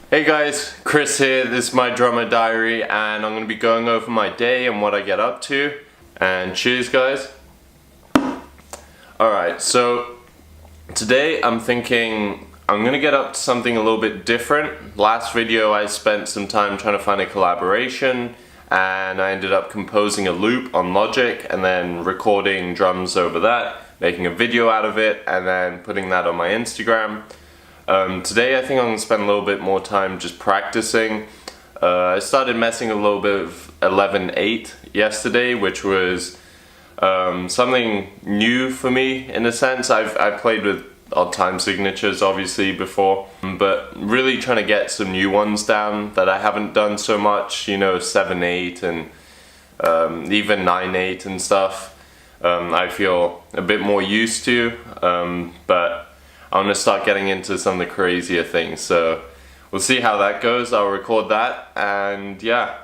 Hey guys, Chris here. This is my drummer diary and I'm going to be going over my day and what I get up to. And cheers guys. Alright, so today I'm thinking I'm going to get up to something a little bit different. Last video I spent some time trying to find a collaboration and I ended up composing a loop on Logic and then recording drums over that, making a video out of it and then putting that on my Instagram. Today I think I'm going to spend a little bit more time just practicing. I started messing a little bit of 11/8 yesterday, which was something new for me in a sense. I've played with odd time signatures obviously before, but really trying to get some new ones down that I haven't done so much, you know, 7/8 and even 9/8 and stuff. I feel a bit more used to, but I'm going to start getting into some of the crazier things, so we'll see how that goes. I'll record that, and yeah,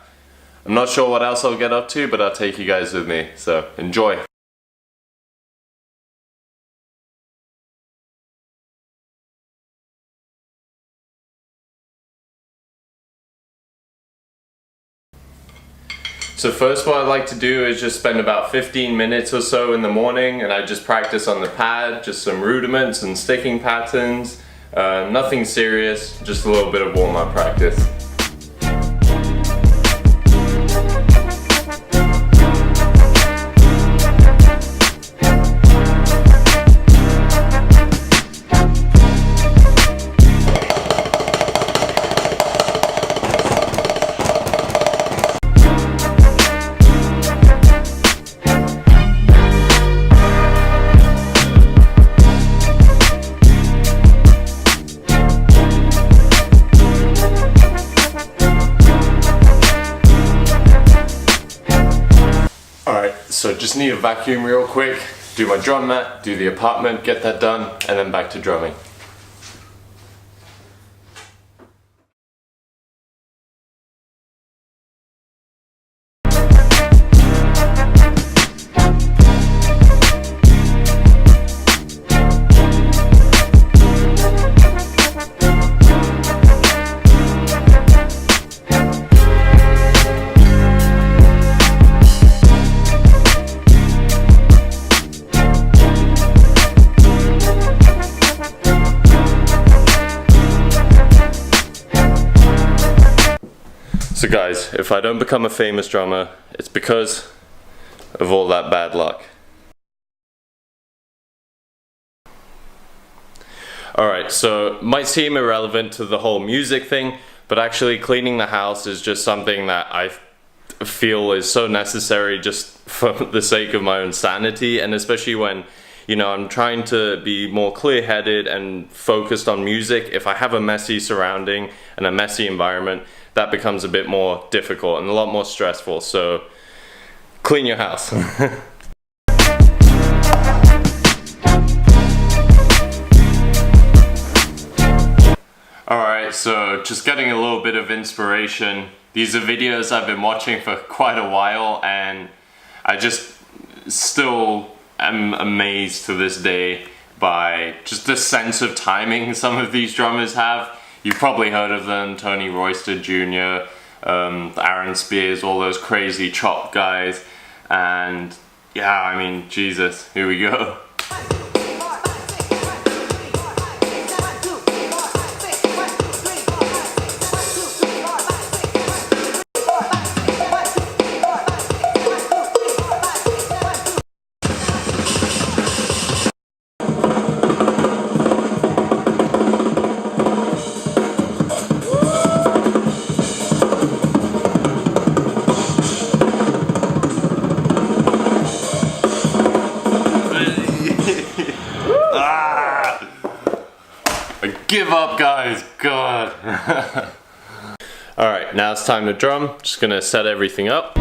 I'm not sure what else I'll get up to, but I'll take you guys with me, so enjoy. So first what I like to do is just spend about 15 minutes or so in the morning and I just practice on the pad, just some rudiments and sticking patterns. Nothing serious, just a little bit of warm-up practice. So just need a vacuum real quick, do my drum mat, do the apartment, get that done, and then back to drumming. So guys, if I don't become a famous drummer, it's because of all that bad luck. Alright, so might seem irrelevant to the whole music thing, but actually cleaning the house is just something that I feel is so necessary just for the sake of my own sanity, and especially when, you know, I'm trying to be more clear-headed and focused on music. If I have a messy surrounding and a messy environment, that becomes a bit more difficult and a lot more stressful, so clean your house. Alright, so just getting a little bit of inspiration. These are videos I've been watching for quite a while and I just still am amazed to this day by just the sense of timing some of these drummers have. You've probably heard of them, Tony Royster Jr., Aaron Spears, all those crazy chop guys, and yeah, I mean, Jesus, here we go. Give up, guys, God. Alright, now it's time to drum. Just gonna set everything up.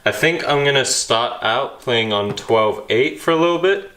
I think I'm gonna start out playing on 12/8 for a little bit.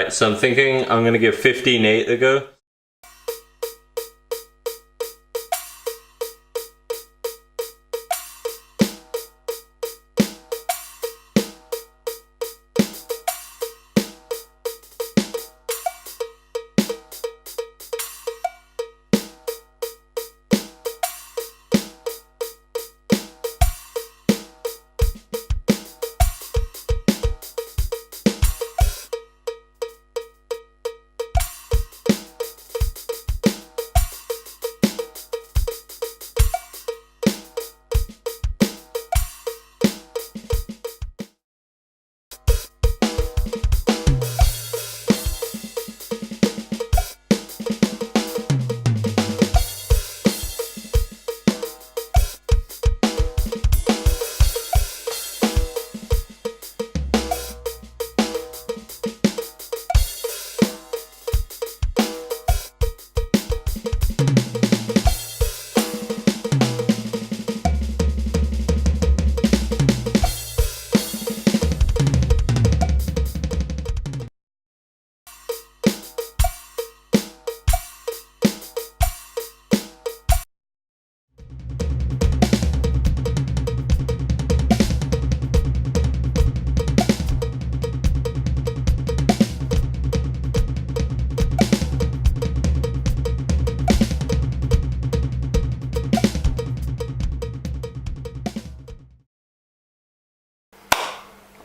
Alright, so I'm thinking I'm gonna give 15/8 a go.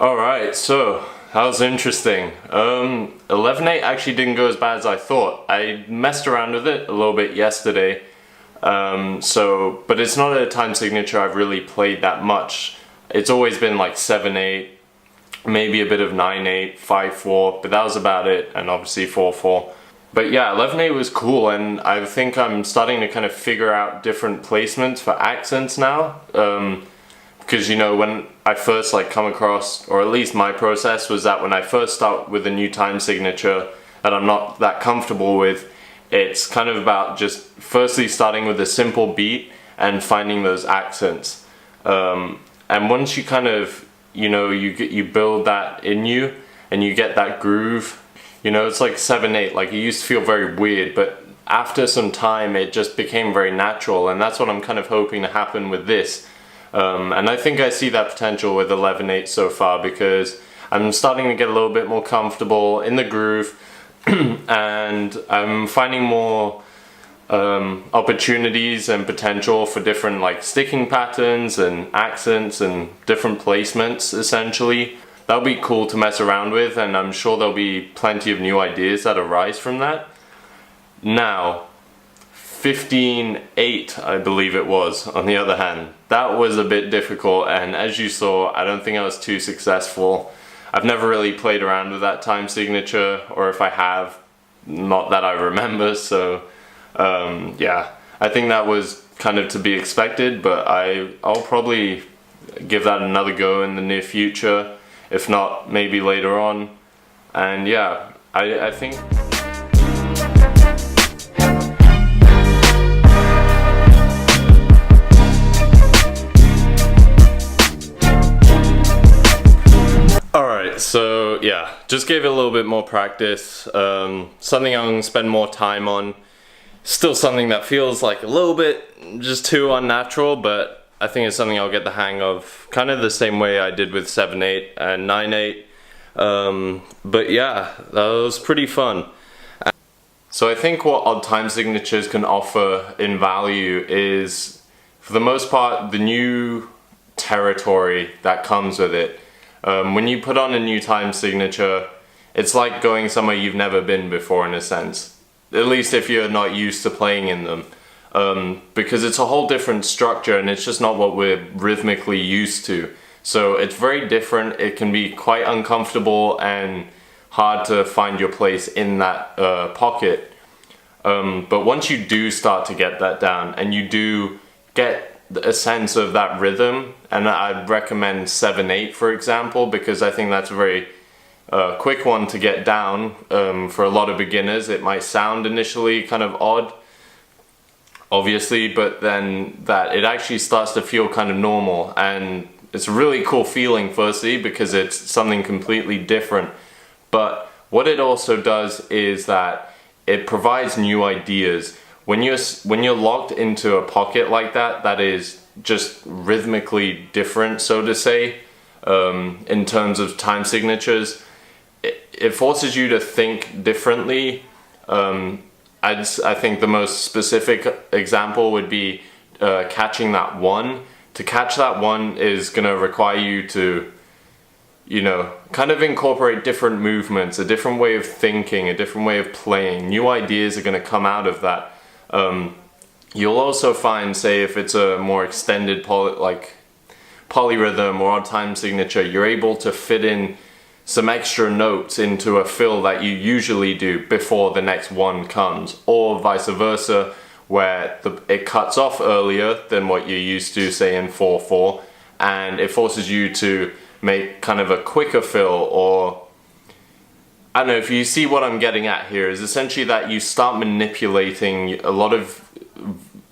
Alright, so that was interesting. 11/8 actually didn't go as bad as I thought. I messed around with it a little bit yesterday, but it's not a time signature I've really played that much. It's always been like 7/8, maybe a bit of 9/8, 5/4, but that was about it, and obviously 4/4. But yeah, 11/8 was cool, and I think I'm starting to kind of figure out different placements for accents now. Because you know, when I first come across, or at least my process was that when I first start with a new time signature that I'm not that comfortable with, it's kind of about just firstly starting with a simple beat and finding those accents. And once you kind of, you build that in you and you get that groove, it's like 7/8, like it used to feel very weird, but after some time it just became very natural, and that's what I'm kind of hoping to happen with this. And I think I see that potential with 11/8 so far, because I'm starting to get a little bit more comfortable in the groove and I'm finding more opportunities and potential for different sticking patterns and accents and different placements essentially. That'll be cool to mess around with, and I'm sure there'll be plenty of new ideas that arise from that. Now, 15/8 I believe it was, on the other hand, that was a bit difficult, and as you saw, I don't think I was too successful. I've never really played around with that time signature, or if I have, not that I remember, so yeah, I think that was kind of to be expected, but I'll probably give that another go in the near future, if not maybe later on. And yeah, I think so yeah, just gave it a little bit more practice, something I'm going to spend more time on. Still something that feels like a little bit just too unnatural, but I think it's something I'll get the hang of, kind of the same way I did with 7/8 and 9/8. But yeah, that was pretty fun. So I think what odd time signatures can offer in value is, for the most part, the new territory that comes with it. When you put on a new time signature, it's like going somewhere you've never been before, in a sense. At least if you're not used to playing in them. Because it's a whole different structure, and it's just not what we're rhythmically used to. So it's very different. It can be quite uncomfortable and hard to find your place in that pocket. But once you do start to get that down, and you do get a sense of that rhythm, and I'd recommend 7/8 for example, because I think that's a very quick one to get down. For a lot of beginners it might sound initially kind of odd, obviously, but then that it actually starts to feel kind of normal, and it's a really cool feeling firstly because it's something completely different. But what it also does is that it provides new ideas. When you're locked into a pocket like that, that is just rhythmically different, so to say, in terms of time signatures, it forces you to think differently. I think the most specific example would be catching that one. To catch that one is going to require you to, you know, kind of incorporate different movements, a different way of thinking, a different way of playing. New ideas are going to come out of that. You'll also find, say, if it's a more extended polyrhythm or odd time signature, you're able to fit in some extra notes into a fill that you usually do before the next one comes, or vice versa, where it cuts off earlier than what you're used to, say in 4/4, and it forces you to make kind of a quicker fill. Or I don't know if you see what I'm getting at here, is essentially that you start manipulating a lot of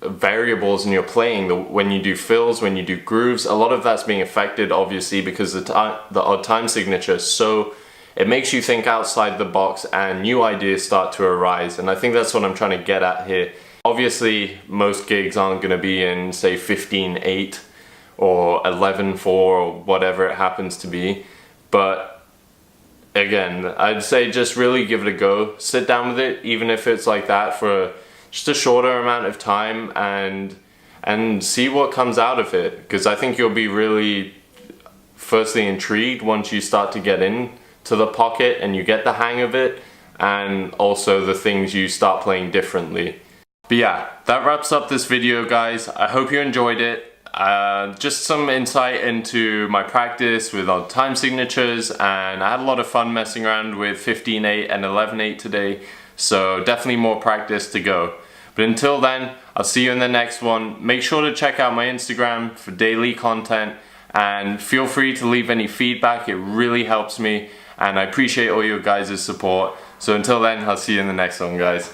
variables in your playing. When you do fills, when you do grooves, a lot of that's being affected obviously because the odd time signature, so it makes you think outside the box and new ideas start to arise. And I think that's what I'm trying to get at here. Obviously most gigs aren't going to be in, say, 15/8 or 11/4 or whatever it happens to be, but again, I'd say just really give it a go. Sit down with it, even if it's like that, for just a shorter amount of time, and see what comes out of it, because I think you'll be really firstly intrigued once you start to get into the pocket and you get the hang of it, and also the things you start playing differently. But yeah, that wraps up this video, guys. I hope you enjoyed it. Just some insight into my practice with odd time signatures, and I had a lot of fun messing around with 15/8 and 11/8 today, so definitely more practice to go. But until then, I'll see you in the next one. Make sure to check out my Instagram for daily content, and feel free to leave any feedback. It really helps me, and I appreciate all your guys' support. So until then, I'll see you in the next one, guys.